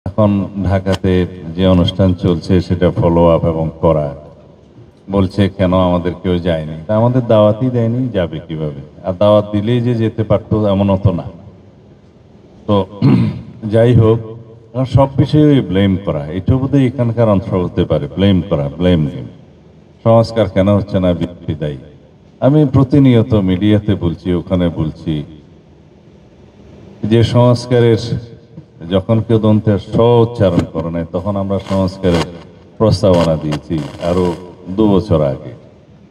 এখন ঢাকাতে যে অনুষ্ঠান চলছে সেটা ফলো আপ এবং করা, বলছে কেন আমাদের কেউ যায়নি, তা আমাদের দাওয়াতই দেয়নি, যাবে কিভাবে? আর দাওয়াত দিলেই যে যেতে পারতো এমনও তো না। তো যাই হোক, সব বিষয়ে ব্লেম করা, এটা বোধহয় এখানকার অংশ হতে পারে। ব্লেম করা, ব্লেম গেম। সংস্কার কেন হচ্ছে না, বিএনপি দায়ী। আমি প্রতিনিয়ত মিডিয়াতে বলছি, ওখানে বলছি যে সংস্কারের যখন কেউ দন্তের স উচ্চারণ করে নাই, তখন আমরা সংস্কারের প্রস্তাবনা দিয়েছি আরো 2 বছর আগে।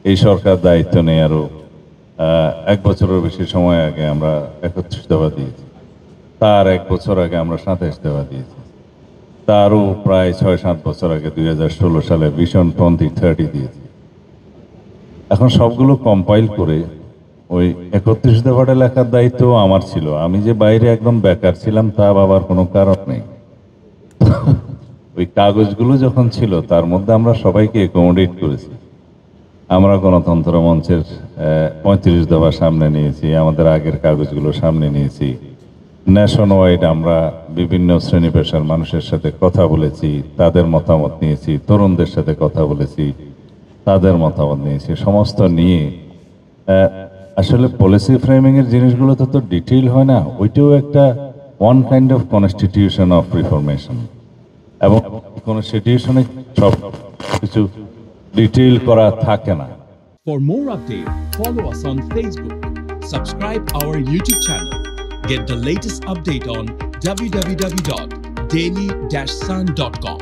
এই সরকার দায়িত্ব নেই আরো 1 বছরের বেশি সময় আগে আমরা 31 দফা দিয়েছি। তার 1 বছর আগে আমরা 27 দফা দিয়েছি। তারও প্রায় 6-7 বছর আগে 2016 সালে ভিশন 2030 দিয়েছি। এখন সবগুলো কম্পাইল করে ওই 31 দফাটা লেখার দায়িত্ব আমার ছিল। আমি যে বাইরে একদম বেকার ছিলাম তা ভাবার কোনো কারণ নেই। ওই কাগজগুলো যখন ছিল তার মধ্যে আমরা সবাইকে অ্যাকোমোডেট করেছি। আমরা গণতন্ত্র মঞ্চের 35 দফা সামনে নিয়েছি, আমাদের আগের কাগজগুলো সামনে নিয়েছি। ন্যাশন ওয়াইড আমরা বিভিন্ন শ্রেণী পেশার মানুষের সাথে কথা বলেছি, তাদের মতামত নিয়েছি। তরুণদের সাথে কথা বলেছি, তাদের মতামত নিয়েছি। সমস্ত নিয়ে আসলে পলিসি ফ্রেমিং এর জিনিসগুলো তো ডিটেইল হয় না, ওইটাও একটা one kind of constitution of reformation. এবং কনস্টিটিউশনে সব কিছু ডিটেইল করা থাকে না। For more updates, follow us on Facebook, subscribe our YouTube channel, get the latest update on www.daily-sun.com.